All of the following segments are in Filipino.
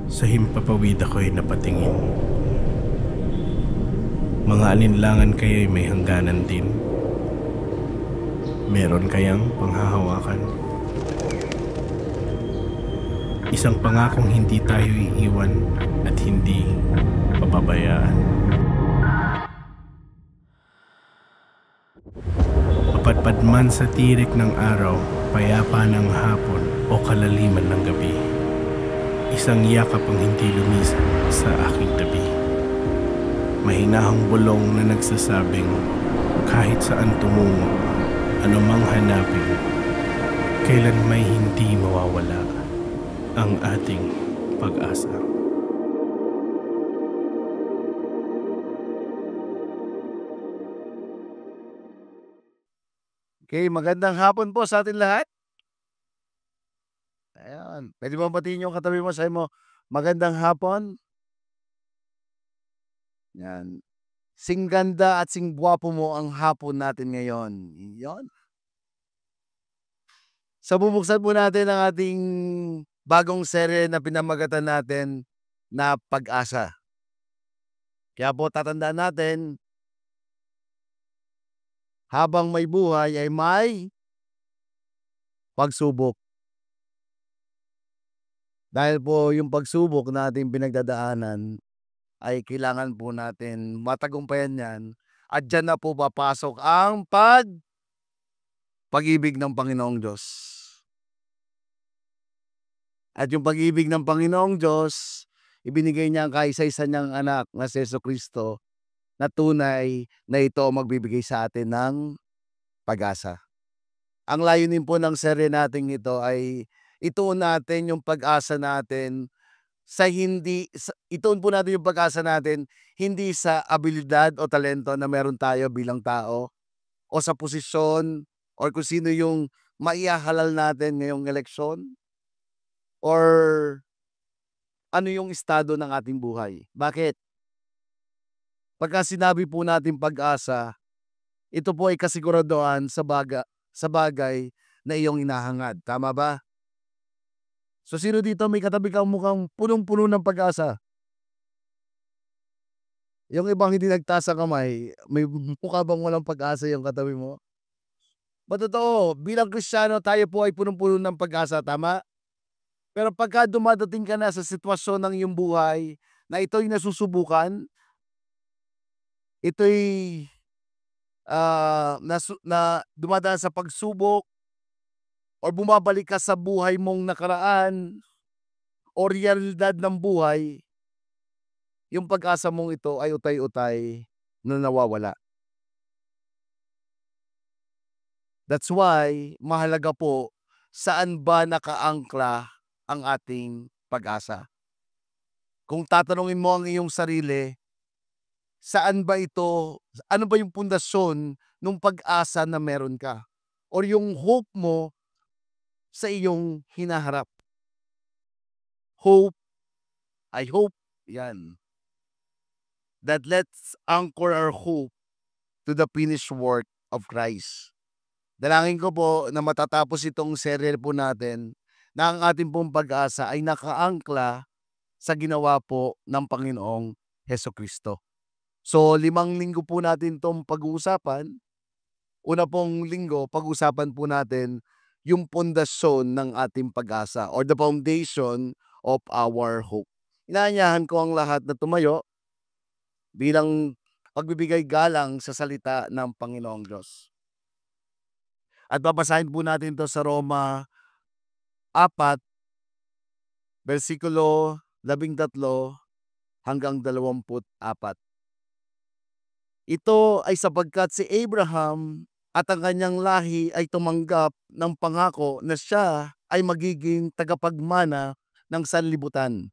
Sa himpapawid ako'y napatingin. Mga alinlangan kaya'y may hangganan din. Meron kayang panghahawakan? Isang pangakong hindi tayo iiwan at hindi papabayaan. Mapadpad man sa tirik ng araw, payapa ng hapon o kalaliman ng gabi, isang yakap ang hindi lumisan sa aking tabi. Mahinahong bulong na nagsasabing kahit saan tumungo, anumang hanapin, kailan may hindi mawawala ang ating pag-asa. Okay, magandang hapon po sa atin lahat. Ayan, pwede mo batiin yung katabi mo, sabi mo, magandang hapon. Yan. Sing ganda at sing gwapo mo ang hapon natin ngayon. Yan. Sa bubuksan po natin ang ating bagong serye na pinamagatan natin na Pag-asa. Kaya po tatandaan natin, habang may buhay ay may pagsubok. Dahil po yung pagsubok na ating pinagdadaanan ay kailangan po natin matagumpayan yan. At dyan na po papasok ang pag-ibig ng Panginoong Diyos. At yung pag-ibig ng Panginoong Diyos, ibinigay niya ang kaisa-isa niyang anak na si Jesucristo na tunay na ito magbibigay sa atin ng pag-asa. Ang layunin po ng serye natin ito ay ituon natin yung pag-asa natin ituon po natin yung pag-asa natin hindi sa abilidad o talento na meron tayo bilang tao o sa posisyon o kung sino yung maihahalal natin ngayong eleksyon or ano yung estado ng ating buhay. Bakit? Pagka sinabi po natin pag-asa, ito po ay kasiguraduhan sa bagay na iyong inahangad. Tama ba? So sino dito may katabi kang mukhang punong-puno ng pag-asa? Yung ibang hindi nagtaas ang kamay, may mukha bang walang pag-asa yung katabi mo? Totoo, bilang Kristiyano tayo po ay punong-puno ng pag-asa, tama? Pero pagka dumadating ka na sa sitwasyon ng iyong buhay na ito'y nasusubukan, ito'y na dumadaan sa pagsubok or bumabalik ka sa buhay mong nakaraan o realidad ng buhay, yung pag-asa mong ito ay utay-utay na nawawala. That's why mahalaga po saan ba nakaangkla ang ating pag-asa. Kung tatanungin mo ang iyong sarili, saan ba ito, ano ba yung pundasyon ng pag-asa na meron ka? Or yung hope mo sa iyong hinaharap? Hope, I hope, yan. That let's anchor our hope to the finished work of Christ. Dalangin ko po na matatapos itong serye po natin na ang ating pong pag-asa ay nakaangkla sa ginawa po ng Panginoong Hesukristo. So 5 linggo po natin itong pag-uusapan. Una pong linggo, pag-usapan po natin yung pundasyon ng ating pag-asa or the foundation of our hope. Inaanyahan ko ang lahat na tumayo bilang pagbibigay galang sa salita ng Panginoong Diyos. At babasahin po natin ito sa Roma 4, versikulo 13 hanggang 24. Ito ay sapagkat si Abraham at ang kanyang lahi ay tumanggap ng pangako na siya ay magiging tagapagmana ng sanlibutan.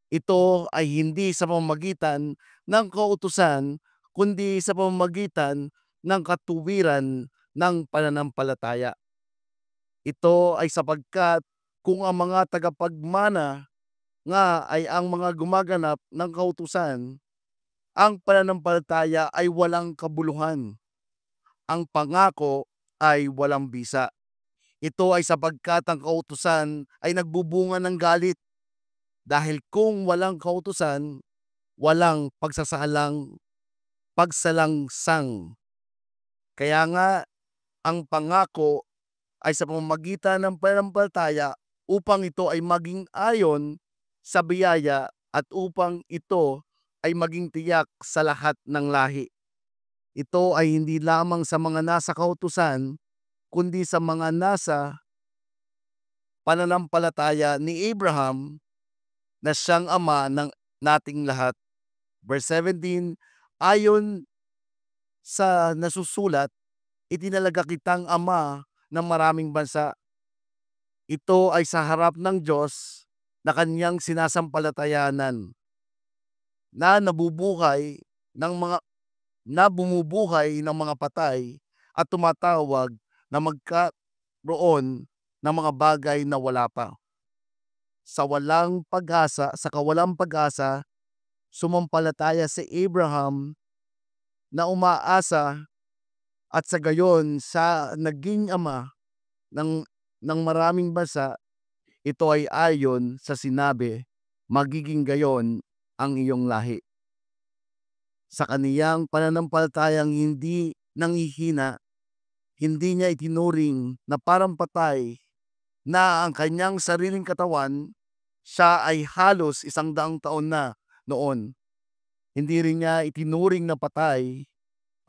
Ito ay hindi sa pamamagitan ng kautusan, kundi sa pamamagitan ng katuwiran ng pananampalataya. Ito ay sapagkat kung ang mga tagapagmana nga ay ang mga gumaganap ng kautusan, ang pananampalataya ay walang kabuluhan. Ang pangako ay walang bisa. Ito ay sapagkat ang kautusan ay nagbubunga ng galit. Dahil kung walang kautusan, walang pagsalangsang. Kaya nga ang pangako ay sa pamamagitan ng pananampalataya upang ito ay maging ayon sa biyaya at upang ito ay maging tiyak sa lahat ng lahi. Ito ay hindi lamang sa mga nasa kautusan, kundi sa mga nasa pananampalataya ni Abraham na siyang ama ng nating lahat. Verse 17, ayon sa nasusulat, itinalaga kitang ama ng maraming bansa. Ito ay sa harap ng Diyos na kanyang sinasampalatayanan na bumubuhay ng mga patay at tumatawag na magkaroon ng mga bagay na wala pa. Sa kawalang pag-asa, sumampalataya si Abraham na umaasa at sa gayon sa naging ama ng maraming bansa. Ito ay ayon sa sinabi, magiging gayon ang iyong lahi. Sa kaniyang pananampalatayang hindi nanghihina, hindi niya itinuring na parang patay na ang kanyang sariling katawan. Siya ay halos 100 taon na noon. Hindi rin niya itinuring na patay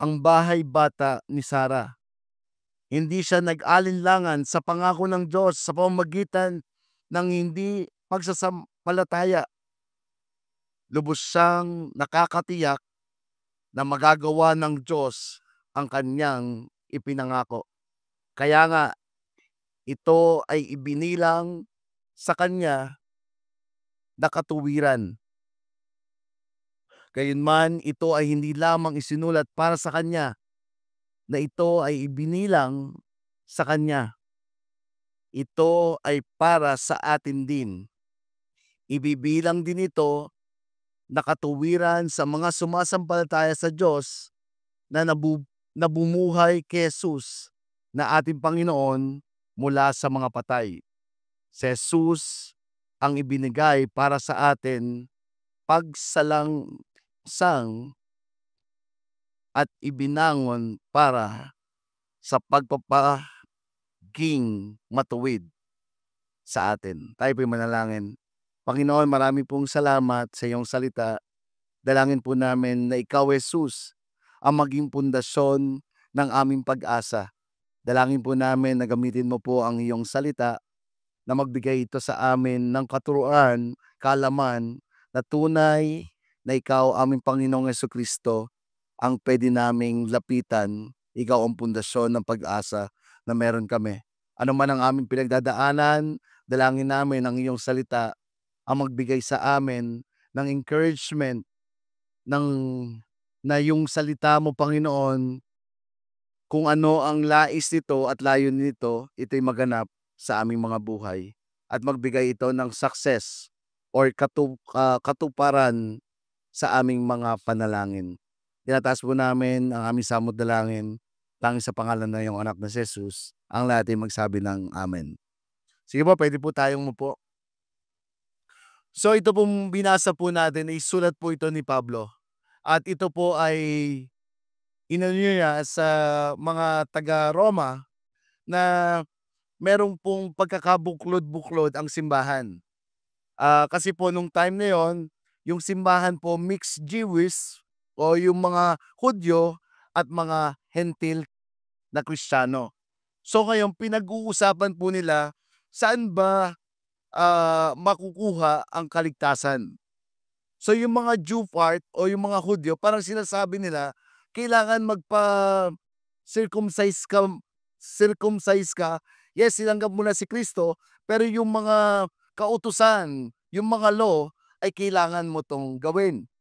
ang bahay bata ni Sarah. Hindi siya nag-alinlangan sa pangako ng Diyos sa pamamagitan ng hindi pagsasampalataya. Lubos siyang nakakatiyak na magagawa ng Diyos ang kanyang ipinangako. Kaya nga, ito ay ibinilang sa kanya na katuwiran. Gayunman, ito ay hindi lamang isinulat para sa kanya, na ito ay ibinilang sa kanya. Ito ay para sa atin din. Ibibilang din ito na katuwiran sa mga sumasampalataya sa Diyos na bumuhay kay Jesus na ating Panginoon mula sa mga patay. Si Jesus ang ibinigay para sa atin pagsalangsang at ibinangon para sa pagpapaging matuwid sa atin. Tayo po'y manalangin. Panginoon, marami pong salamat sa iyong salita. Dalangin po namin na ikaw, Jesus, ang maging pundasyon ng aming pag-asa. Dalangin po namin na gamitin mo po ang iyong salita na magbigay ito sa amin ng katuruan, kaalaman na tunay na ikaw, aming Panginoong Jesucristo, ang pwede naming lapitan. Ikaw ang pundasyon ng pag-asa na meron kami. Ano man ang aming pinagdadaanan, dalangin namin ang iyong salita ang magbigay sa amin ng encouragement na yung salita mo, Panginoon, kung ano ang lais nito at layunin nito, ito'y maganap sa aming mga buhay at magbigay ito ng success or katuparan sa aming mga panalangin. Tinataas po namin ang aming samot dalangin tanging sa pangalan ng iyong anak na si Jesus. Ang lahat ay magsabi ng Amen. Sige po, pwede po tayong umupo. So ito pong binasa po natin ay sulat po ito ni Pablo. At ito po ay inano niya sa mga taga-Roma na merong pong pagkakabuklod-buklod ang simbahan. Kasi po nung time na yon, yung simbahan po mixed Jewish o yung mga Hudyo at mga Hentil na Kristiyano. So ngayon pinag-uusapan po nila saan ba makukuha ang kaligtasan. So yung mga Jew part o yung mga Hudyo, parang sinasabi nila, kailangan circumcise ka. Yes, sinanggap mo na si Kristo, pero yung mga kautusan, yung mga law, ay kailangan mo tong gawin.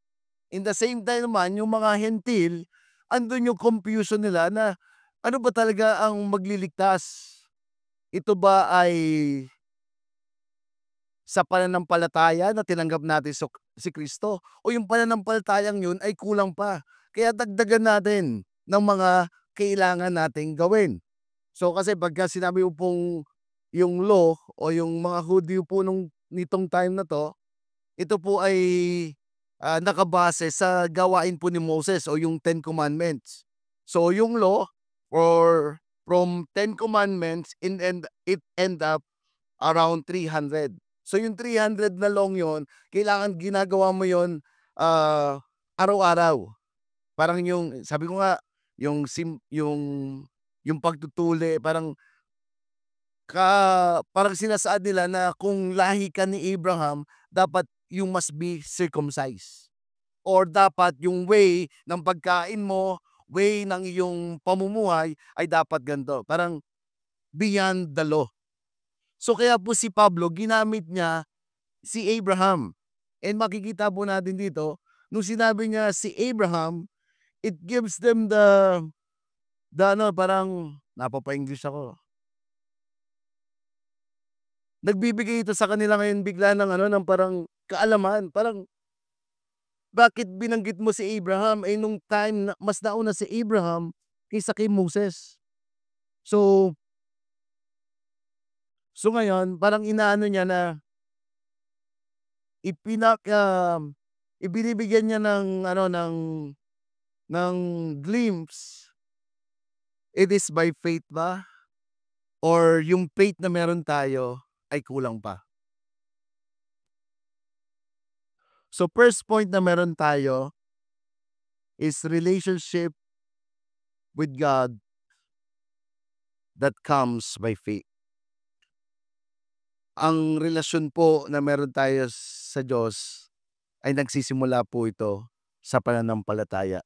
In the same time naman, yung mga Hentil, andun yung confusion nila na ano ba talaga ang magliligtas? Ito ba ay sa pananampalataya na tinanggap natin si Kristo o yung pananampalatayang yun ay kulang pa? Kaya dagdagan natin ng mga kailangan nating gawin. So kasi pagka sinabi mo pong yung law o yung mga Hudyo po nitong time na to, ito po ay nakabase sa gawain po ni Moses o yung Ten Commandments. So yung law or from 10 commandments it end up around 300. So yung 300 na long yon, kailangan ginagawa mo yon araw-araw. Parang yung sabi ko nga yung pagtutuli parang sinasaad nila na kung lahi ka ni Abraham, dapat you must be circumcised. Or dapat yung way ng pagkain mo, way ng iyong pamumuhay ay dapat ganito. Parang beyond the law. So kaya po si Pablo, ginamit niya si Abraham. And makikita po natin dito, nung sinabi niya si Abraham, it gives them parang napapa-English ako. Nagbibigay ito sa kanila ngayon bigla ng parang kaalaman. Parang, bakit binanggit mo si Abraham? Nung time, mas nauna si Abraham kaysa kay Moses. So ngayon, parang inaano niya na ibinibigyan niya ng glimpse. It is by faith ba? Or yung faith na meron tayo ay kulang pa? So first point na meron tayo is relationship with God that comes by faith. Ang relasyon po na meron tayo sa Diyos ay nagsisimula po ito sa pananampalataya.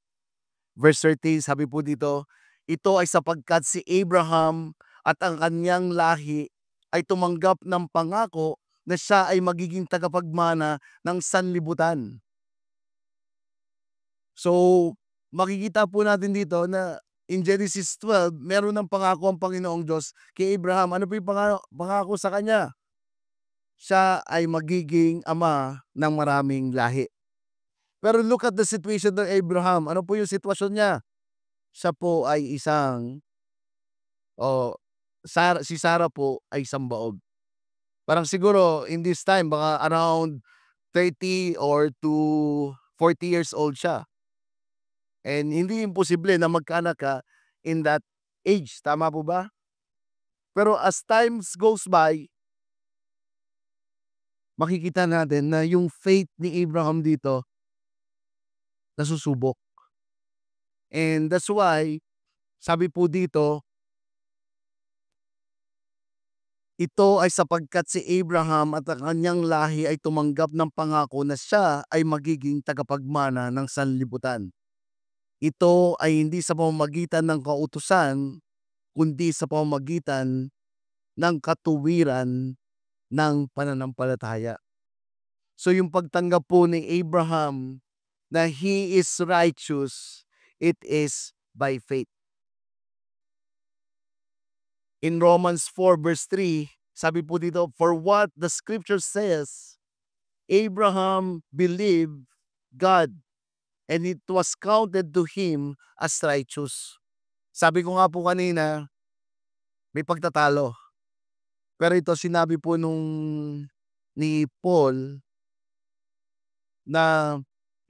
Verse 13, sabi po dito, ito ay sapagkat si Abraham at ang kanyang lahi ay tumanggap ng pangako na siya ay magiging tagapagmana ng sanlibutan. So, makikita po natin dito na in Genesis 12, meron ng pangako ang Panginoong Diyos kay Abraham. Ano po yung pangako sa kanya? Siya ay magiging ama ng maraming lahi. Pero look at the situation ng Abraham. Ano po yung sitwasyon niya? Siya po ay si Sarah po ay isang baog. Parang siguro in this time, baka around 30 or to 40 years old siya. And hindi imposible na magkaanak ka in that age. Tama po ba? Pero as times goes by, makikita natin na yung faith ni Abraham dito nasusubok. And that's why, sabi po dito, ito ay sapagkat si Abraham at ang kanyang lahi ay tumanggap ng pangako na siya ay magiging tagapagmana ng sanlibutan. Ito ay hindi sa pamamagitan ng kautusan, kundi sa pamamagitan ng katuwiran ng pananampalataya. So yung pagtanggap po ni Abraham na he is righteous, it is by faith. In Romans 4 verse 3, sabi po dito, for what the scripture says, Abraham believed God and it was counted to him as righteous. Sabi ko nga po kanina, may pagtatalo. Pero ito sinabi po ni Paul na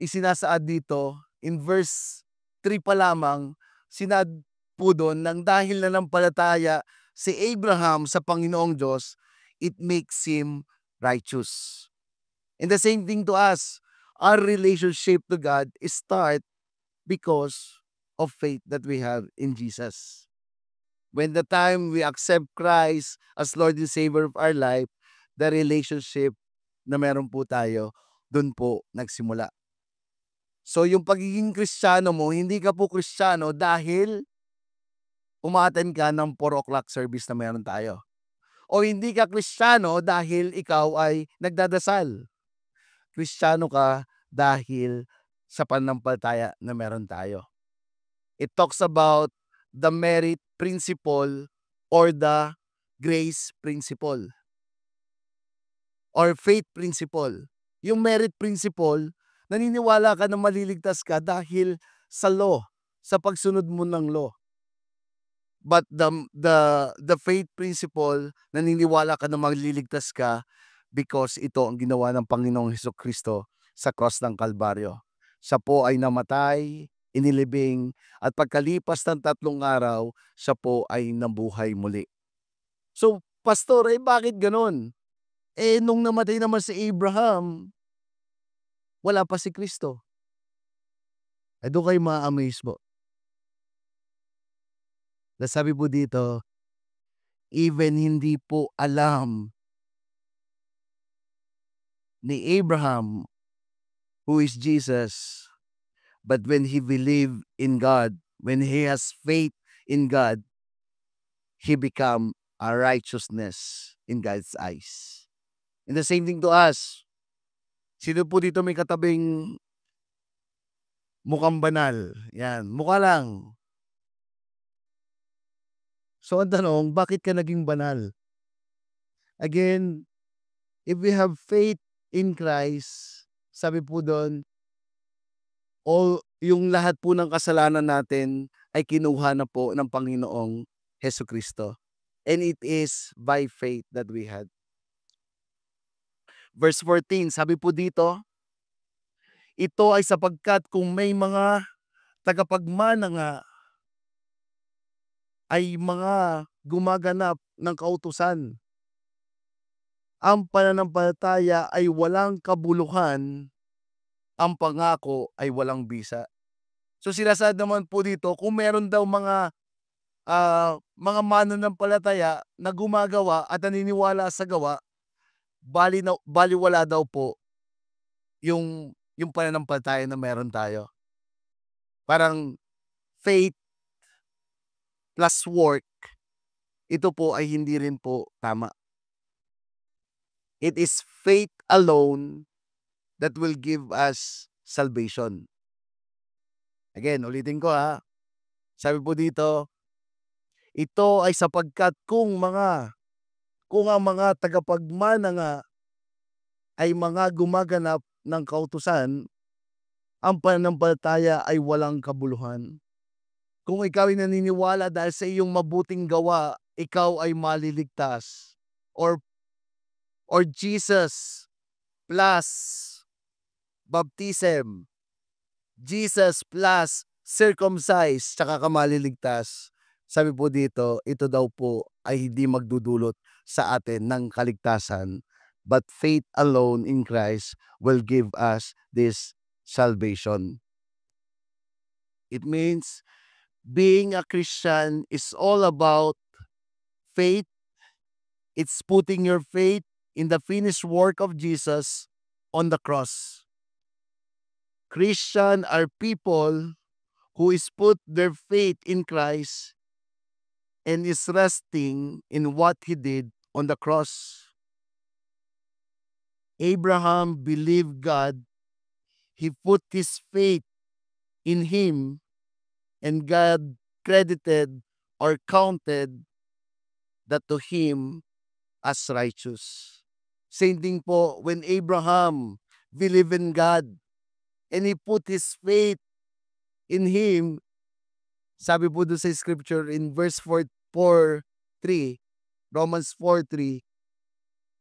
isinasaad dito in verse 3 pa lamang, sinad po doon nang dahil na nampalataya si Abraham sa Panginoong Diyos, it makes him righteous. And the same thing to us, our relationship to God is start because of faith that we have in Jesus. When the time we accept Christ as Lord and Savior of our life, the relationship na meron po tayo, dun po nagsimula. So yung pagiging Kristiyano mo, hindi ka po Kristiyano dahil umattend ka ng 4 o'clock service na meron tayo. O hindi ka Kristiyano dahil ikaw ay nagdadasal. Kristiyano ka dahil sa pananampalataya na meron tayo. It talks about the merit principle or the grace principle or faith principle. Yung merit principle, naniniwala ka na maliligtas ka dahil sa law, sa pagsunod mo ng law. But the faith principle, naniniwala ka na magliligtas ka because ito ang ginawa ng Panginoong Hesukristo sa cross ng Kalbaryo. Siya po ay namatay, inilibing, at pagkalipas ng 3 araw, siya po ay nabuhay muli. So, pastor, bakit ganon? Nung namatay naman si Abraham, wala pa si Kristo. Doon kayo ma-amaze po. Nasabi po dito, even hindi po alam ni Abraham who is Jesus, but when he believed in God, when he has faith in God, he become a righteousness in God's eyes. And the same thing to us. Sino po dito may katabing mukhang banal? Yan, mukha lang. So ang tanong, bakit ka naging banal? Again, if we have faith in Christ, sabi po doon, yung lahat po ng kasalanan natin ay kinuha na po ng Panginoong Hesukristo. And it is by faith that we had. Verse 14, sabi po dito, ito ay sapagkat kung may mga tagapagmana nga ay mga gumaganap ng kautusan, ang pananampalataya ay walang kabuluhan, ang pangako ay walang bisa. So sinasabi naman po dito, kung meron daw mga mananampalataya na gumagawa at naniniwala sa gawa, baliwala daw po yung pananampalataya na meron tayo. Parang faith plus work, ito po ay hindi rin po tama. It is faith alone that will give us salvation. Again, ulitin ko ha. Sabi po dito, ito ay sapagkat kung ang mga tagapagmana nga ay mga gumaganap ng kautusan, ang pananampalataya ay walang kabuluhan. Kung ikaw ay naniniwala dahil sa iyong mabuting gawa, ikaw ay maliligtas. Or Jesus plus baptism, Jesus plus circumcised, tsaka ka maliligtas. Sabi po dito, ito daw po ay hindi magdudulot sa atin ng kaligtasan, but faith alone in Christ will give us this salvation. It means being a Christian is all about faith. It's putting your faith in the finished work of Jesus on the cross. Christian are people who is put their faith in Christ and is resting in what He did on the cross. Abraham believed God. He put his faith in Him, and God credited or counted that to him as righteous. Same thing po when Abraham believed in God and he put his faith in Him. Sabi po doon sa scripture in verse 4:3, Romans 4:3,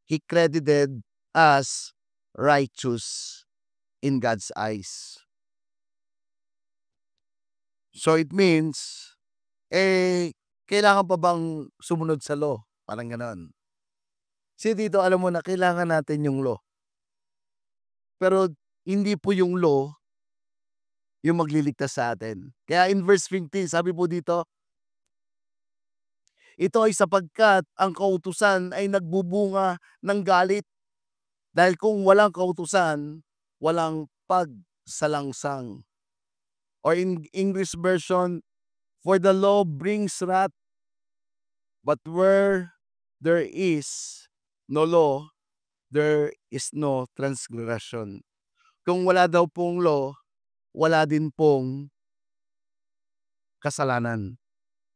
he credited as righteous in God's eyes. So it means, kailangan pa bang sumunod sa law? Parang ganon. Dito, alam mo na, kailangan natin yung law. Pero hindi po yung law yung magliligtas sa atin. Kaya in verse 15, sabi po dito, ito ay sapagkat ang kautusan ay nagbubunga ng galit. Dahil kung walang kautusan, walang pagsalangsang. Or in English version, for the law brings wrath, but where there is no law, there is no transgression. Kung wala daw pong law, wala din pong kasalanan.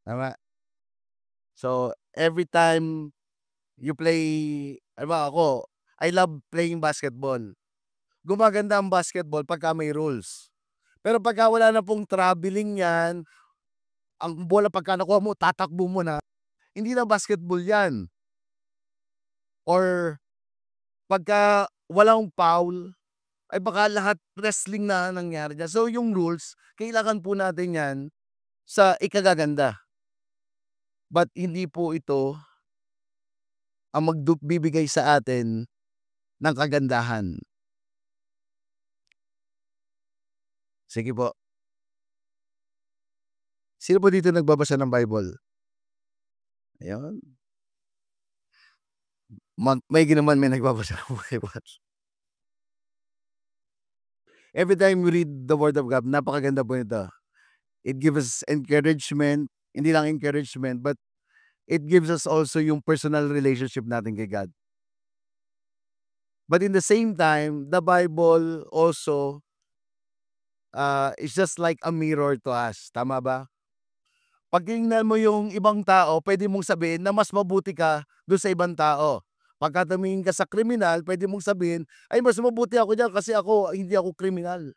Tama? So, every time you play, ako, I love playing basketball. Gumaganda ang basketball pagka may rules. Pero pagka wala na pong traveling yan, ang bola pagka nakuha mo, tatakbo mo na, hindi na basketball yan. Or Pagka walang foul, ay baka lahat wrestling na nangyari diyan. So yung rules, kailangan po natin 'yan sa ikagaganda. But hindi po ito ang bibigay sa atin ng kagandahan. Sige po. Sino po dito nagbabasa ng Bible? Ayun. Maigi naman may nagbabasa ng Bible. Every time we read the Word of God, napakaganda po nito. It gives us encouragement, hindi lang encouragement, but it gives us also yung personal relationship natin kay God. But in the same time, the Bible also is just like a mirror to us. Tama ba? Pag tinignan mo yung ibang tao, pwede mong sabihin na mas mabuti ka doon sa ibang tao. Pagka tumingin ka sa kriminal, pwede mong sabihin, ay mas mabuti ako diyan kasi hindi ako kriminal.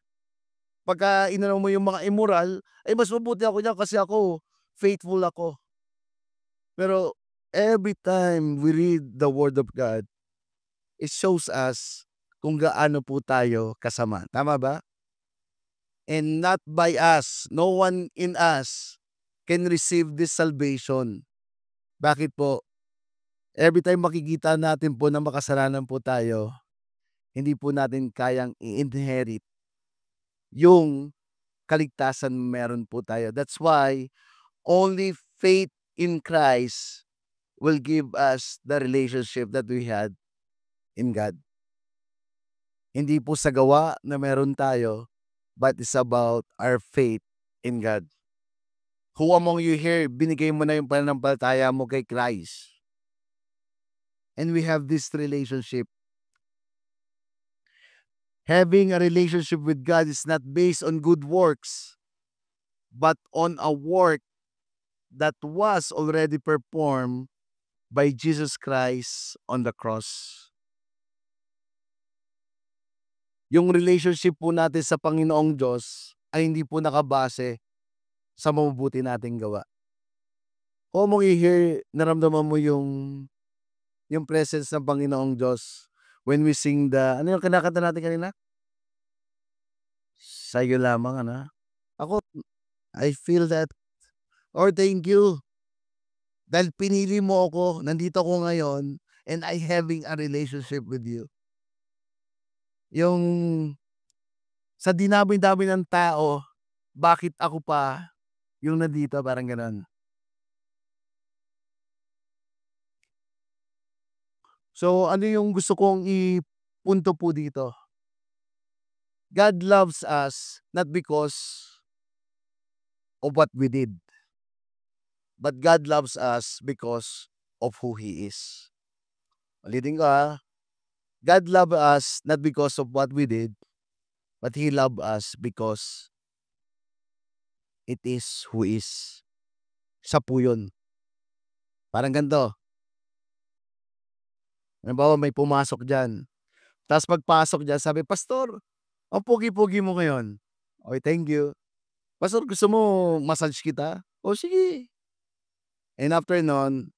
Pagka inano mo yung mga immoral, ay mas mabuti ako diyan kasi faithful ako. Pero every time we read the Word of God, it shows us kung gaano po tayo kasama. Tama ba? And not by us, no one in us can receive this salvation. Bakit po? Every time makikita natin po na makasalanan po tayo, hindi po natin kayang i-inherit yung kaligtasan meron po tayo. That's why only faith in Christ will give us the relationship that we had in God. Hindi po sa gawa na meron tayo, but it's about our faith in God. Who among you here, binigay mo na yung pananampalataya mo kay Christ? And we have this relationship. Having a relationship with God is not based on good works, but on a work that was already performed by Jesus Christ on the cross. Yung relationship po natin sa Panginoong Diyos ay hindi po nakabase sa mabubuti nating gawa. Kung mong i-hear, naramdaman mo yung presence ng Panginoong Diyos when we sing ano yung kinakanta natin kanina? Sa'yo lamang, Ako, I feel that. Or thank you. Dahil pinili mo ako, nandito ako ngayon, and I having a relationship with you. Yung sa dinami-dami ng tao, bakit ako pa yung nandito, parang gano'n. So, ano yung gusto kong ipunto po dito? God loves us not because of what we did, but God loves us because of who He is. Ulitin ko God loves us not because of what we did, but He loves us because it is who is. Siya po yun. Parang ganito. Halimbawa may pumasok dyan. Tapos pagpasok dyan, sabi, Pastor, ang pogi-pogi mo ngayon. Okay, thank you. Pastor, gusto mo massage kita? O sige. And after nun,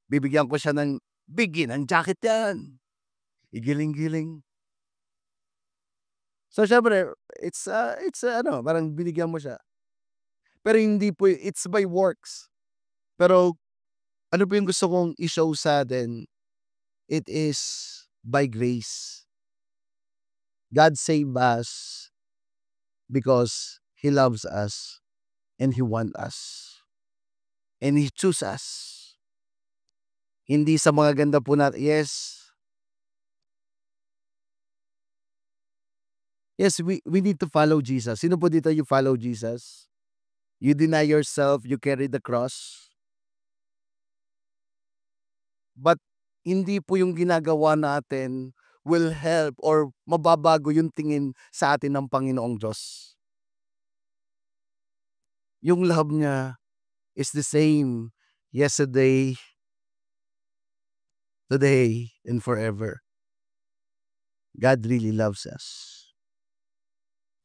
bibigyan ko siya ng ng jacket yan. Igiling-giling. So, syempre, it's parang binigyan mo siya. Pero hindi po, it's by works. Pero, ano po yung gusto kong i-show sa atin? It is by grace. God saved us because He loves us and He wants us. And He chooses us. Hindi sa mga ganda po natin. Yes, we need to follow Jesus. Sino po dito you follow Jesus? You deny yourself, you carry the cross. But hindi po yung ginagawa natin will help or mababago yung tingin sa atin ng Panginoong Diyos. Yung love niya is the same yesterday, today, and forever. God really loves us.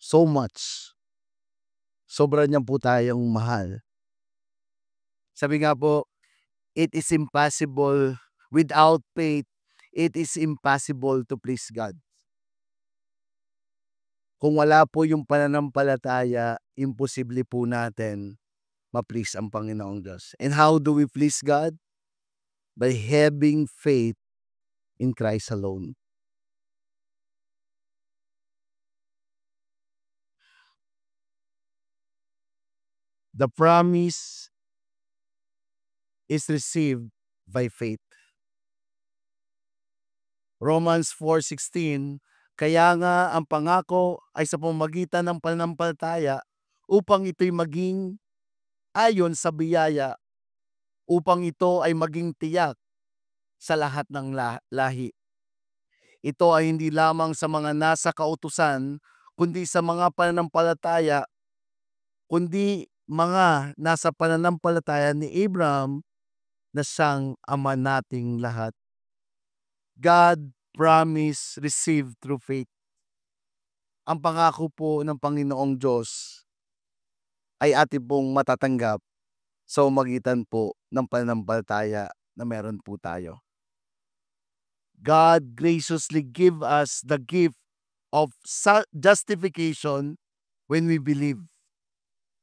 So much. Sobra niya po tayong mahal. Sabi nga po, it is impossible without faith. it is impossible to please God. Kung wala po yung pananampalataya, imposible po natin ma-please ang Panginoong Diyos. And how do we please God? By having faith in Christ alone. The promise is received by faith. Romans 4:16, kaya nga ang pangako ay sa pamamagitan ng pananampalataya upang ito'y maging ayon sa biyaya, upang ito ay maging tiyak sa lahat ng lahi. Ito ay hindi lamang sa mga nasa kautusan, kundi sa mga pananampalataya, kundi mga nasa pananampalataya ni Abraham na siyang ama nating lahat. God promise received through faith. Ang pangako po ng Panginoong Diyos ay atin pong matatanggap sa pamamagitan po ng pananampalataya na meron po tayo. God graciously give us the gift of justification when we believe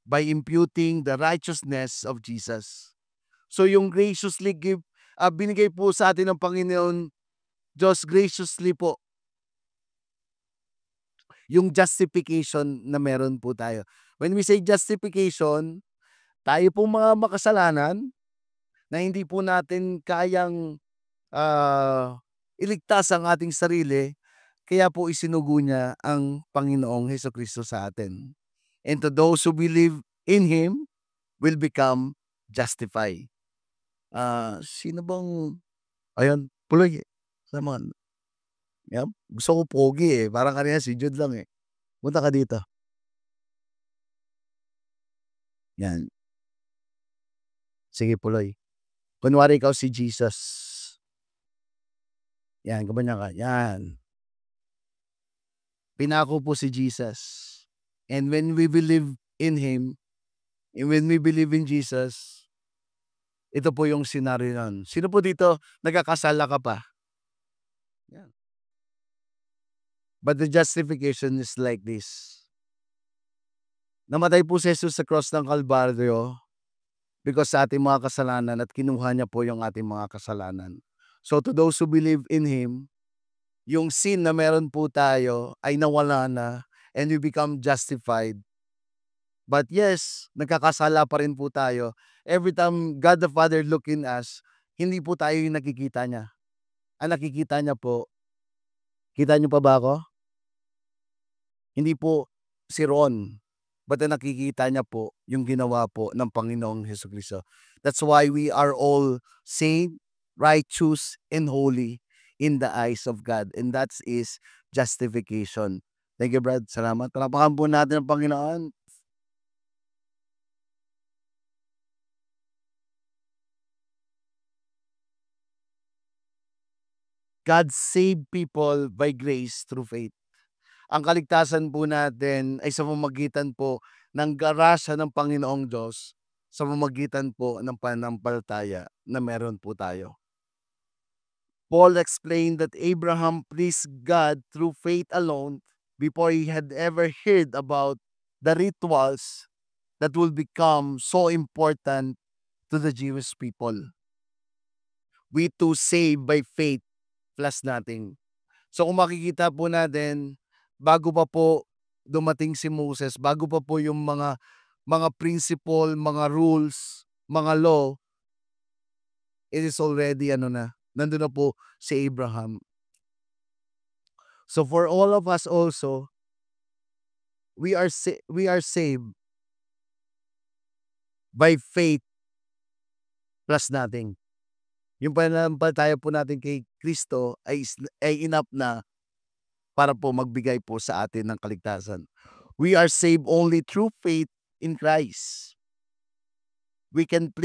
by imputing the righteousness of Jesus. So yung graciously give, binigay po sa atin ng Panginoon Diyos graciously po yung justification na meron po tayo. When we say justification, tayo po mga makasalanan na hindi po natin kayang iligtas ang ating sarili, kaya po isinugo niya ang Panginoong Hesukristo sa atin. And to those who believe in Him will become justified. Sino bang, ayan, Puloy, naman. Yep. Gusto ko pogi parang kanina si Jude lang Punta ka dito. Yan. Sige Puloy. Kunwari ikaw si Jesus. Yan, ganyan ka. Yan. Pinako po si Jesus. And when we believe in Him, and when we believe in Jesus, ito po yung scenario nun. Sino po dito nagkakasala ka pa? Yan. But the justification is like this. Namatay po si Jesus sa cross ng Kalbaryo because sa ating mga kasalanan at kinuha niya po yung ating mga kasalanan. So to those who believe in Him, yung sin na meron po tayo ay nawala na and we become justified. But yes, nagkakasala pa rin po tayo. Every time God the Father look in us, hindi po tayo yung nakikita niya. Ang nakikita niya po, kita niyo pa ba ako? Hindi po si Ron, but ang nakikita niya po yung ginawa po ng Panginoong Hesukristo. That's why we are all saved, righteous, and holy in the eyes of God. And that is justification. Thank you, Brad. Salamat. Talapakan po natin ang Panginoon. God saved people by grace through faith. Ang kaligtasan po natin ay sa pamamagitan po ng grasya ng Panginoong Diyos, sa pamamagitan po ng pananampalataya na meron po tayo. Paul explained that Abraham pleased God through faith alone before he had ever heard about the rituals that will become so important to the Jewish people. We too saved by faith plus natin. So kung makikita po natin, bago pa po dumating si Moses, bago pa po yung mga principle, mga rules, mga law, it is already nandun na po si Abraham. So for all of us also, we are saved by faith plus nothing. Yung pananampalataya po natin kay Kristo ay enough na para po magbigay po sa atin ng kaligtasan. We are saved only through faith in Christ. We cannot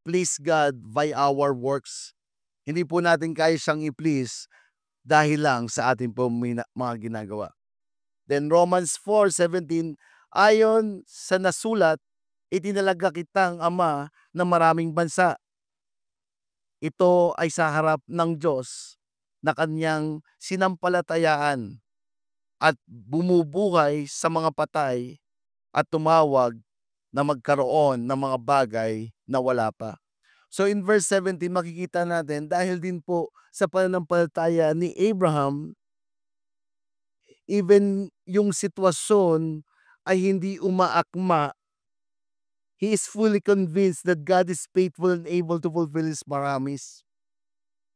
please God by our works. Hindi po natin kaya siyang i-please dahil lang sa ating po mga ginagawa. Then Romans 4:17, ayon sa nasulat, itinalaga kitang ama ng maraming bansa. ito ay sa harap ng Diyos na kanyang sinampalatayaan at bumubuhay sa mga patay at tumawag na magkaroon ng mga bagay na wala pa. So in verse 17 makikita natin dahil din po sa pananampalataya ni Abraham, even yung sitwasyon ay hindi umaakma. He is fully convinced that God is faithful and able to fulfill His promise.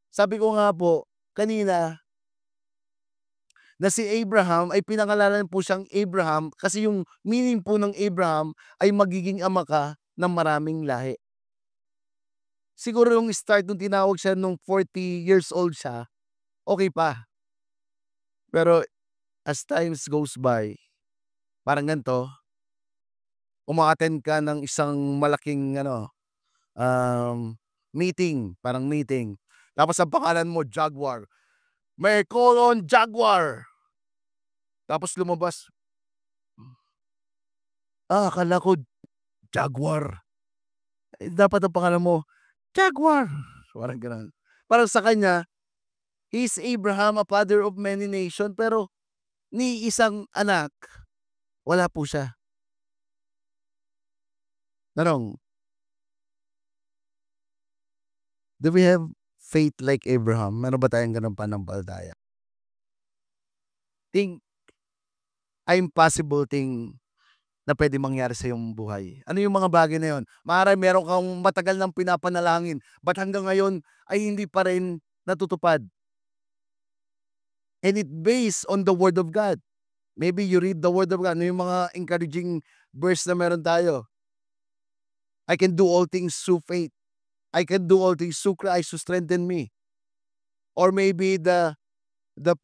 Sabi ko nga po kanina na si Abraham ay pinangalanan po siyang Abraham kasi yung meaning po ng Abraham ay magiging ama ka ng maraming lahi. Siguro yung start nung tinawag siya nung 40 years old siya, okay pa. Pero as times goes by, parang ganito, uma-attend ka ng isang malaking meeting, parang meeting. Tapos ang pangalan mo, Jaguar. May call on Jaguar. Tapos lumabas, akala ko Jaguar. Dapat ang pangalan mo, Jaguar. Parang ganun. Parang sa kanya, he's Abraham, a father of many nations, pero ni isang anak, wala po siya. Tanong, do we have faith like Abraham? Meron ba tayong ganun pananampalataya? Ay impossible thing na pwede mangyari sa iyong buhay. Ano yung mga bagay na yun? Maaari meron kang matagal nang pinapanalangin, but hanggang ngayon ay hindi pa rin natutupad. And it based on the Word of God. Maybe you read the Word of God. Ano yung mga encouraging verse na meron tayo? I can do all things through faith. I can do all things through Christ who strengthen me. Or maybe the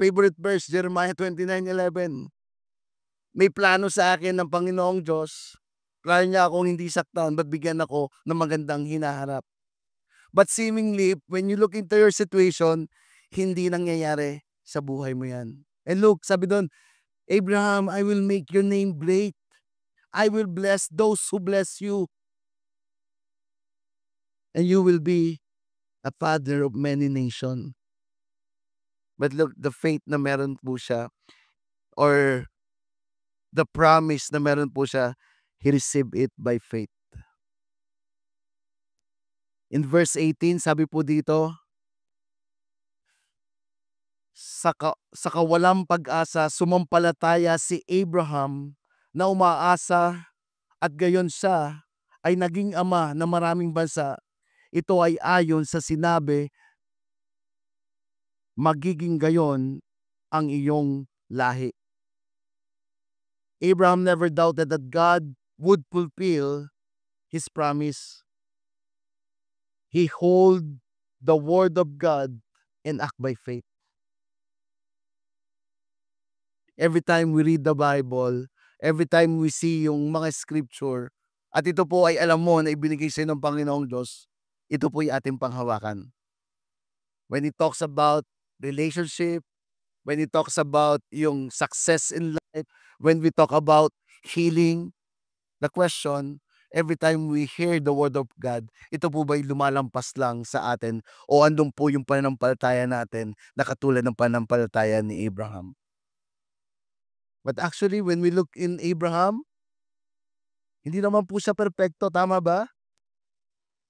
favorite verse, Jeremiah 29:11. May plano sa akin ng Panginoong Diyos. Plano niya akong hindi saktan, but bigyan ako ng magandang hinaharap. But seemingly, when you look into your situation, hindi nangyayari sa buhay mo yan. And look, sabi doon, Abraham, I will make your name great. I will bless those who bless you. And you will be a father of many nations. But look, the faith na meron po siya, or the promise na meron po siya, he received it by faith. In verse 18, sabi po dito, sa kawalang pag-asa, sumampalataya si Abraham na umaasa at gayon siya ay naging ama ng maraming bansa. Ito ay ayon sa sinabi, magiging gayon ang iyong lahi. Abraham never doubted that God would fulfill His promise. He hold the word of God and act by faith. Every time we read the Bible, every time we see yung mga scripture, at ito po ay alam mo na ibinigay sa ng Panginoong Diyos, ito po ay ating panghawakan. When it talks about relationship, when it talks about yung success in life, when we talk about healing, the question, every time we hear the word of God, ito po ba'y lumalampas lang sa atin o andun po yung pananampalataya natin na katulad ng pananampalataya ni Abraham? But actually, when we look in Abraham, hindi naman po siya perpekto, tama ba?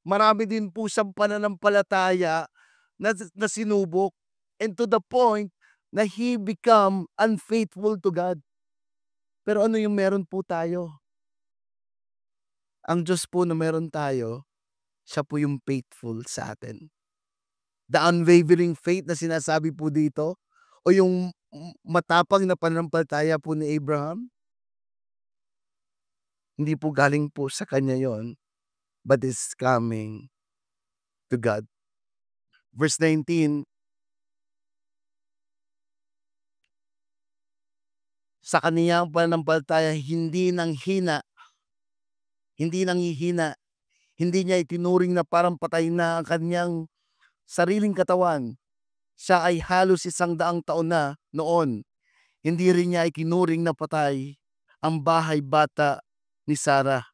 Marami din po siyang pananampalataya na sinubok, and to the point na he become unfaithful to God. Pero ano yung meron po tayo? Ang Diyos po na meron tayo, siya po yung faithful sa atin. The unwavering faith na sinasabi po dito, o yung matapang na pananampalataya po ni Abraham, hindi po galing po sa kanya yon, but is coming to God. Verse 19, sa kaniyang pananampalataya, hindi nanghihina, hindi niya itinuring na parang patay na ang kanyang sariling katawan. Siya ay halos 100 taon na noon. Hindi rin niya ikinuring na patay ang bahay bata ni Sarah.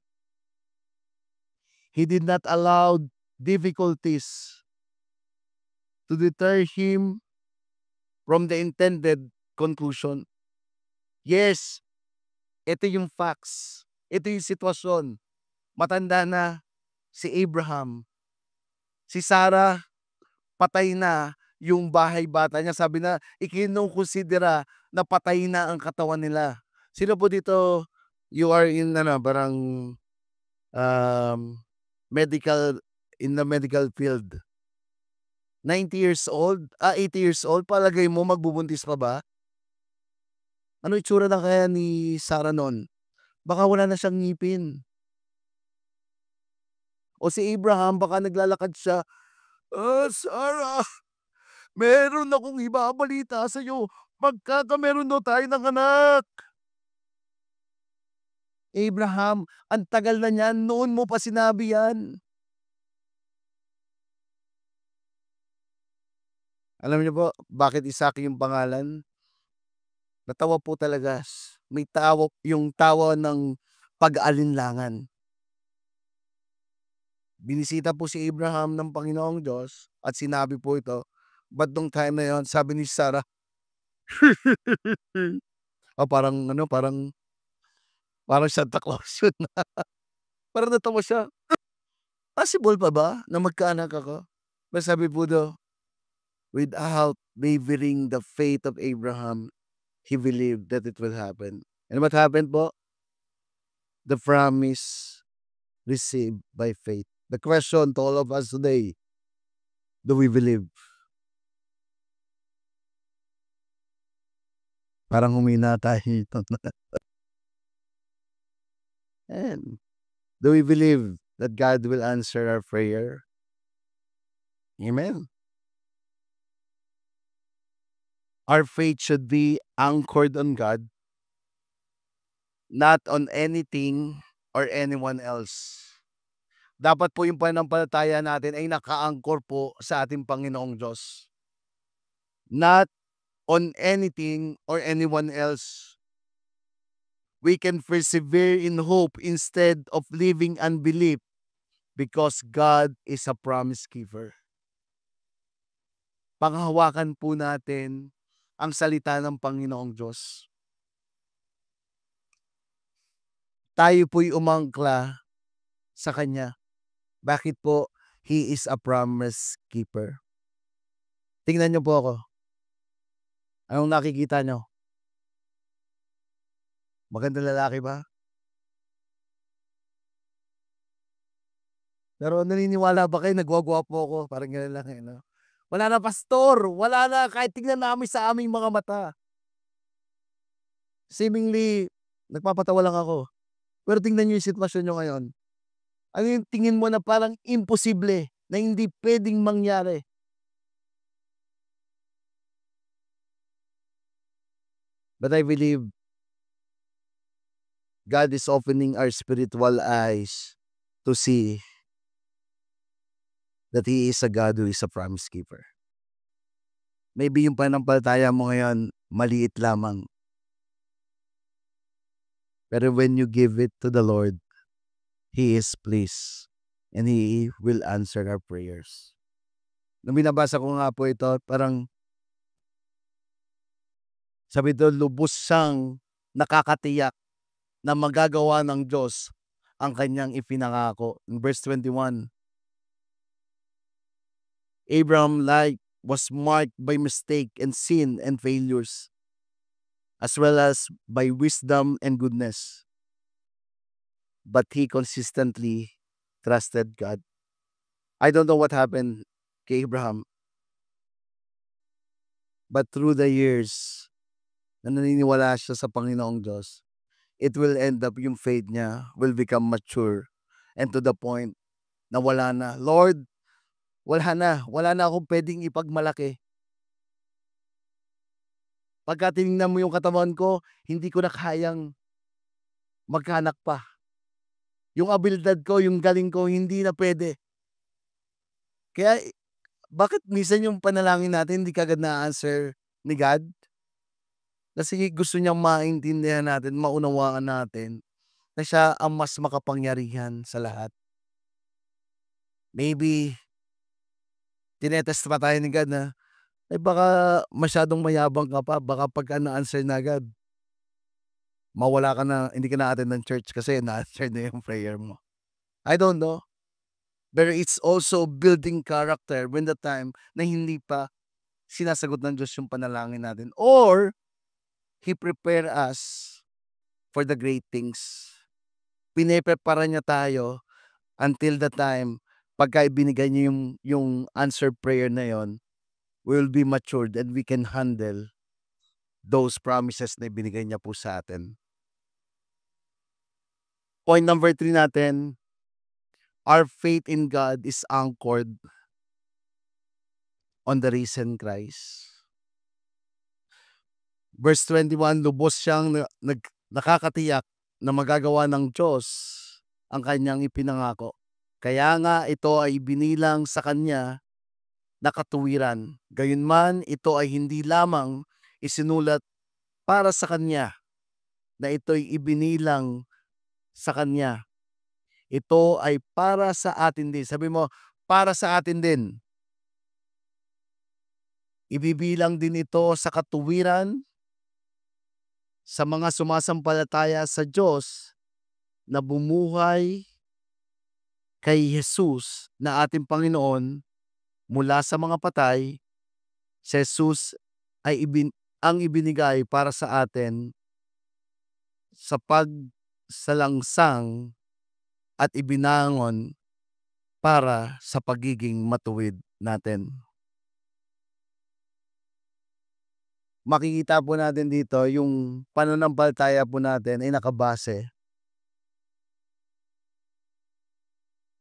He did not allow difficulties to deter him from the intended conclusion. Yes, ito yung facts. Ito yung sitwasyon. Matanda na si Abraham. Si Sarah, patay na yung bahay bata niya. Sabi na, ikinukonsidera na patay na ang katawan nila. Sino po dito, you are in parang medical, in the medical field. 90 years old, 80 years old, palagay mo magbubuntis pa ba? Ano itsura na kaya ni Sarah noon? Baka wala na siyang ngipin. O si Abraham, baka naglalakad siya, Sarah, meron akong ibabalita sa'yo. Meron daw tayo ng anak. Abraham, ang tagal na niyan, noon mo pa sinabi yan. Alam niyo po, bakit Isaac yung pangalan? Natawa po talaga. May yung tawa ng pag-alinlangan. Binisita po si Abraham ng Panginoong Diyos at sinabi po ito. But nung time na yon, sabi ni Sarah, parang Santa Claus yun. Parang natawa siya. Possible pa ba na magkaanak ako? Sabi po daw, without wavering the faith of Abraham, he believed that it will happen. And what happened po? The promise received by faith. The question to all of us today, do we believe? Parang humina tayo ito. And do we believe that God will answer our prayer? Amen. Our faith should be anchored on God, not on anything or anyone else. Dapat po yung pananampalataya natin ay naka-anchor po sa ating Panginoong Diyos. Not on anything or anyone else. We can persevere in hope instead of living unbelief because God is a promise giver. Panghawakan po natin ang salita ng Panginoong Diyos. Tayo po'y umangkla sa Kanya. Bakit po? He is a promise keeper. Tingnan niyo po ako. Anong nakikita niyo? Magandang lalaki ba? Pero naniniwala ba kayo nagwagwapo ako? Parang gano'n lang eh, no? Wala na, pastor. Wala na. Kahit tingnan namin sa aming mga mata. Seemingly, nagpapatawa lang ako. Pero tingnan niyo yung sitwasyon niyo ngayon. Ano yung tingin mo na parang imposible, na hindi pwedeng mangyari? But I believe God is opening our spiritual eyes to see that He is a God who is a promise keeper. Maybe yung pananampalataya mo ngayon, maliit lamang. Pero when you give it to the Lord, He is pleased and He will answer our prayers. Nung binabasa ko nga po ito, parang sabi ito, lubos siyang nakakatiyak na magagawa ng Diyos ang kanyang ipinangako. In verse 21, Abraham's life was marked by mistake and sin and failures, as well as by wisdom and goodness. But he consistently trusted God. I don't know what happened kay Abraham, but through the years na naniniwala siya sa Panginoong Diyos, it will end up yung faith niya will become mature and to the point na wala na. Lord, wala na akong pwedeng ipagmalaki. Pagka tinignan mo yung katawan ko, hindi ko na kayang magkaanak pa. Yung abilidad ko, yung galing ko, hindi na pwede. Kaya, bakit minsan yung panalangin natin hindi kagad na-answer ni God? Kasi gusto niyang maintindihan natin, maunawaan natin na siya ang mas makapangyarihan sa lahat. Maybe tinetest pa tayo ni God na, baka masyadong mayabang ka pa, baka pagka na-answer na agad, mawala ka na, hindi ka na-attend ng church kasi na-answer na yung prayer mo. I don't know. But it's also building character when the time na hindi pa sinasagot ng Diyos yung panalangin natin. Or, He prepare us for the great things. Pine-prepare niya tayo until the time pagka ibinigay niya yung answered prayer na yon, we will be matured and we can handle those promises na ibinigay niya po sa atin. Point number 3 natin, our faith in God is anchored on the risen Christ. Verse 21, lubos siyang nakakatiyak na magagawa ng Diyos ang kanyang ipinangako. Kaya nga ito ay binilang sa kanya na katuwiran. Gayunman, ito ay hindi lamang isinulat para sa kanya, na ito'y ibinilang sa kanya. Ito ay para sa atin din. Sabi mo, para sa atin din. Ibibilang din ito sa katuwiran sa mga sumasampalataya sa Diyos na bumuhay kay Jesus na ating Panginoon mula sa mga patay. Si Jesus ay ang ibinigay para sa atin sa pagsalangsang at ibinangon para sa pagiging matuwid natin. Makikita po natin dito yung pananampalataya po natin ay nakabase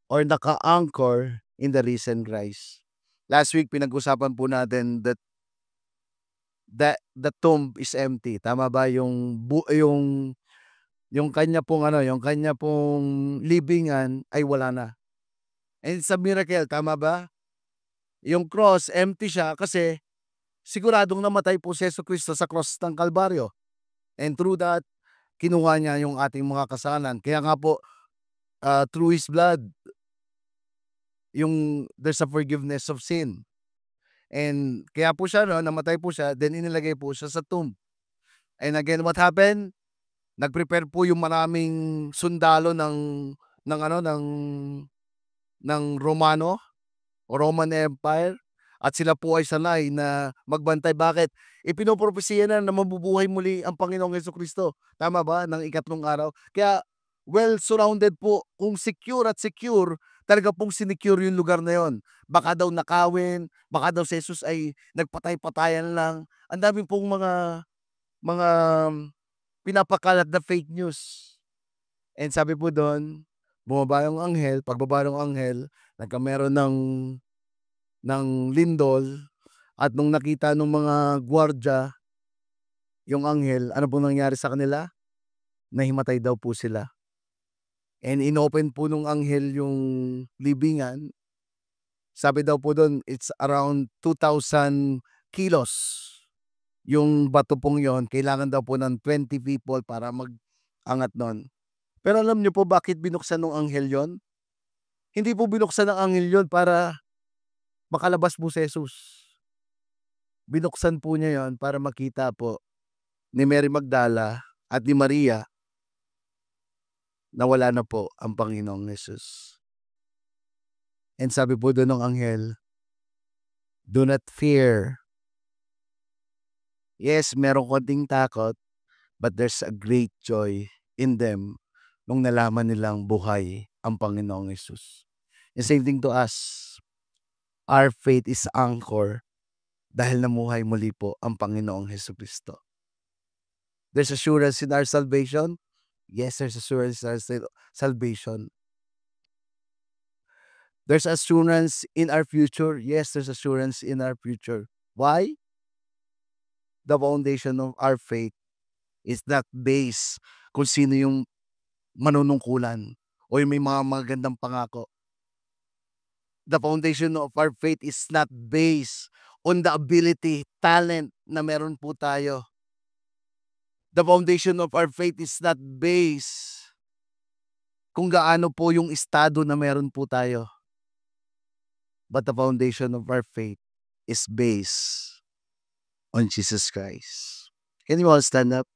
or naka-anchor in the risen Christ. Last week pinag-usapan po natin that the tomb is empty. Tama ba? Yung kanya pong libingan ay wala na. And it's a miracle, tama ba? Yung cross empty siya kasi siguradong namatay po si Jesucristo sa cross ng Kalbaryo. And through that, kinuha niya yung ating mga kasalanan. Kaya nga po, through His blood, there's a forgiveness of sin. And kaya po siya, namatay po siya, then inilagay po siya sa tomb. And again, what happened? Nag-prepare po yung maraming sundalo ng Romano o Roman Empire. At sila po ay sanay na magbantay. Bakit? Ipinopropesiya na mabubuhay muli ang Panginoong Jesucristo. Tama ba? Ng ikatlong araw. Kaya well surrounded po. Kung secure, talaga pong sinecure yung lugar na yon. Baka daw nakawin, baka daw si Jesus ay nagpatay-patayan lang. Ang dami pong mga pinapakalat na fake news. And sabi po doon, bumaba yung anghel. Pagbaba ng anghel, nagkameron ng lindol, at nung nakita ng mga gwardya yung anghel, ano po nangyari sa kanila? Nahimatay daw po sila. And inopen po nung anghel yung libingan. Sabi daw po doon, it's around 2,000 kilos. Yung bato pong yon, kailangan daw po ng 20 people para mag-angat nun. Pero alam niyo po bakit binuksan ng anghel yon? Hindi po binuksan ng anghel yon para makalabas po si Jesus. Binuksan po niya yon para makita po ni Mary Magdala at ni Maria na wala na po ang Panginoong Jesus. And sabi po doon ng anghel, do not fear. Yes, meron konting takot, but there's a great joy in them nung nalaman nilang buhay ang Panginoong Jesus. The same thing to us. Our faith is anchor dahil namuhay muli po ang Panginoong Jesucristo. There's assurance in our salvation. Yes, there's assurance in our salvation. There's assurance in our future. Yes, there's assurance in our future. Why? The foundation of our faith is not based kung sino yung manunungkulan o yung may mga magandang pangako. The foundation of our faith is not based on the ability, talent na meron po tayo. The foundation of our faith is not based kung gaano po yung estado na meron po tayo. but the foundation of our faith is based on Jesus Christ. Can you all stand up?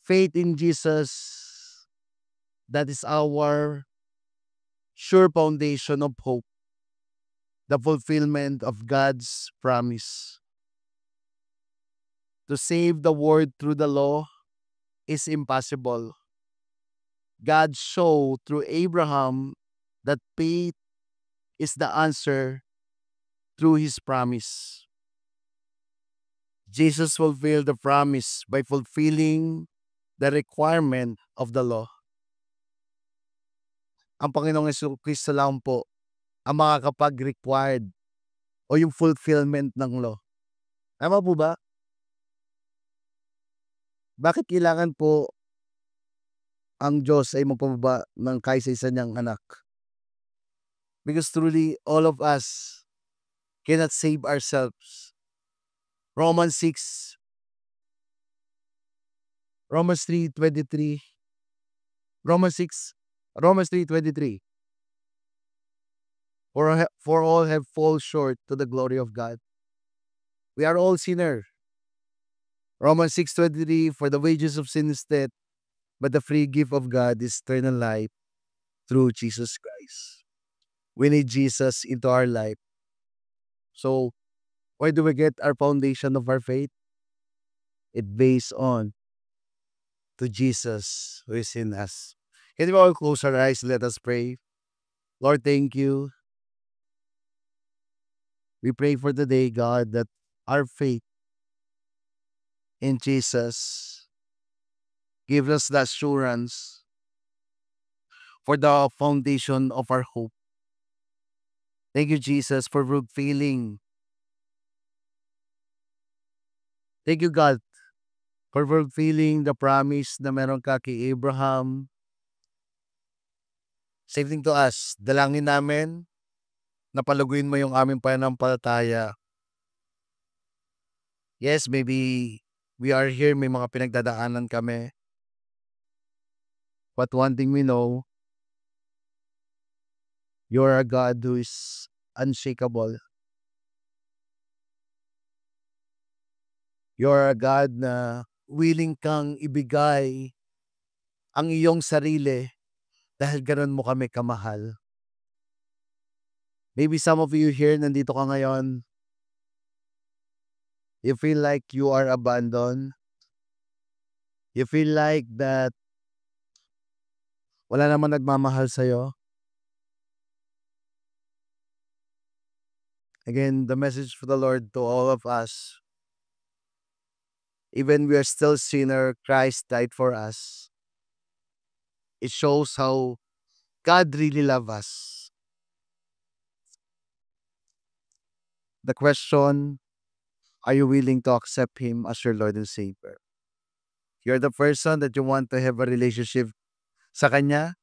Faith in Jesus, that is our sure foundation of hope, the fulfillment of God's promise. To save the world through the law is impossible. God showed through Abraham that faith is the answer through his promise. Jesus fulfilled the promise by fulfilling the requirement of the law. Ang Panginoong Kristo lang po ang makakapag-required o yung fulfillment ng law. Tama po ba? Bakit kailangan po ang Diyos ay magpababa ng kaisa-isa niyang anak? Because truly, all of us cannot save ourselves. Romans 6, Romans 3:23, Romans 6, Romans 3:23. For all have fallen short to the glory of God. We are all sinners. Romans 6:23, for the wages of sin is death, but the free gift of God is eternal life through Jesus Christ. We need Jesus into our life. So, where do we get our foundation of our faith? It based on to Jesus who is in us. Can we all close our eyes? Let us pray. Lord, thank you. We pray for the day, God, that our faith in Jesus give us the assurance for the foundation of our hope. Thank you, Jesus, for fulfilling. Thank you, God, for fulfilling the promise na meron ka kay Abraham. Same thing to us. Dalangin namin na paluguin mo yung aming pananampalataya. Yes, maybe we are here, may mga pinagdadaanan kami. But one thing we know, you're a God who is unshakable. You're a God na willing kang ibigay ang iyong sarili dahil ganoon mo kami kamahal. Maybe some of you here, nandito ka ngayon, you feel like you are abandoned. You feel like that wala naman nagmamahal sa'yo. Again, the message for the Lord to all of us, even we are still sinner, Christ died for us. It shows how God really loves us. The question, are you willing to accept Him as your Lord and Savior? You're the person that you want to have a relationship sa Kanya,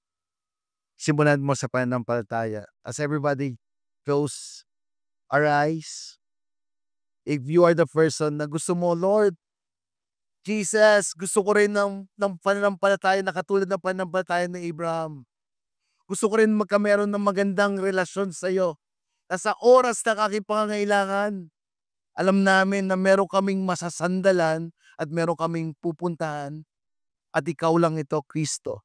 simulan mo sa pananampalataya. As everybody close our eyes, if you are the person na gusto mo, Lord, Jesus, gusto ko rin ng pananampalataya na katulad ng pananampalataya ni Abraham. Gusto ko rin magkameron ng magandang relasyon sa iyo. Na sa oras ng aking pangangailangan, alam namin na meron kaming masasandalan at meron kaming pupuntahan at ikaw lang ito, Kristo.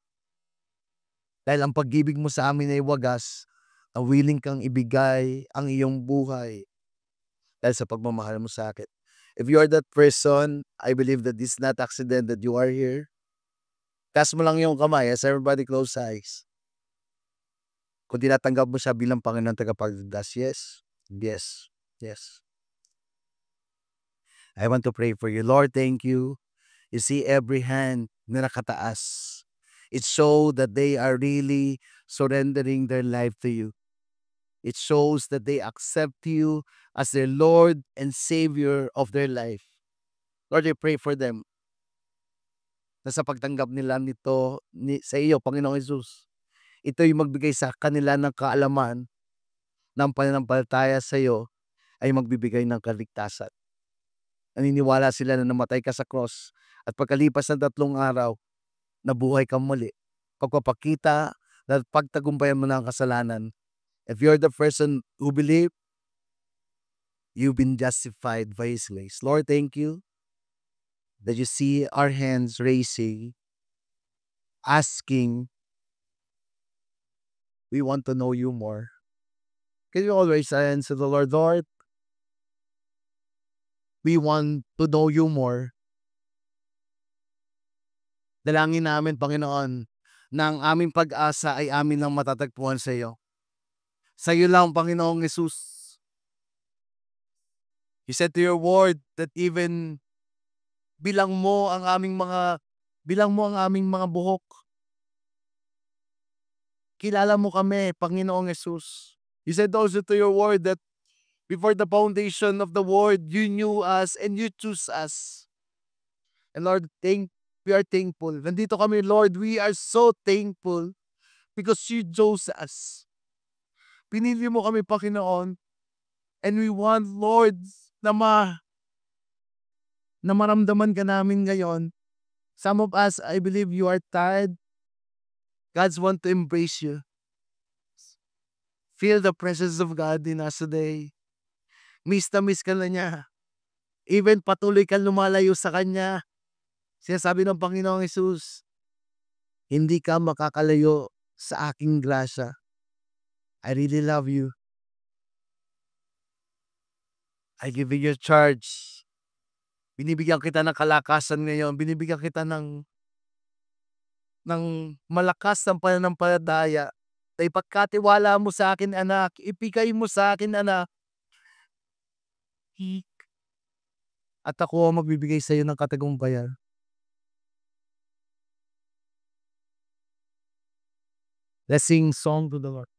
Dahil ang pag-ibig mo sa amin ay wagas, na willing kang ibigay ang iyong buhay dahil sa pagmamahal mo sa akin. If you are that person, I believe that this is not accident that you are here. Taas mo lang yung kamay as everybody close eyes. Kung tinatanggap mo siya bilang Panginoon tagapagligtas, yes, yes, yes. I want to pray for you. Lord, thank you. You see every hand na nakataas. It shows that they are really surrendering their life to you. It shows that they accept you as their Lord and Savior of their life. Lord, I pray for them na sa pagtanggap nila nito sa iyo, Panginoong Jesus, ito yung magbigay sa kanila ng kaalaman ng pananampalataya sa iyo ay magbibigay ng kaligtasan. Naniniwala sila na namatay ka sa cross at pagkalipas ng 3 araw, nabuhay ka muli. Pagpapakita na pagtagumpayan mo na ang kasalanan. If you're the person who believe, you've been justified by His grace. Lord, thank you that you see our hands raising, asking, we want to know you more. Can you always answer the Lord, Lord, we want to know you more. Dalangin namin, Panginoon, na ang aming pag-asa ay amin lang matatagpuan sa iyo. Sa iyo lang, Panginoong Jesus. You said to your word that even bilang mo ang aming mga buhok. Kilala mo kami, Panginoong Jesus. You said also to your word that before the foundation of the world, you knew us and you choose us. And Lord, we are thankful. Nandito kami, Lord, we are so thankful because you chose us. Pinili mo kami, Panginoon. And we want, Lord, na maramdaman ka namin ngayon. Some of us, I believe you are tired. God's want to embrace you. Feel the presence of God in us today. Miss na miss ka na niya. Even patuloy kang lumalayo sa Kanya. Sinasabi ng Panginoong Jesus, hindi ka makakalayo sa aking grasya. I really love you. I give you your charge. Binibigyan kita ng kalakasan ngayon. Binibigyan kita ng malakas ng pananampalataya. Na ipagkatiwala mo sa akin, anak. Ipigay mo sa akin, anak. At ako ang magbibigay sa iyo ng katagumpayan. Let's sing song to the Lord.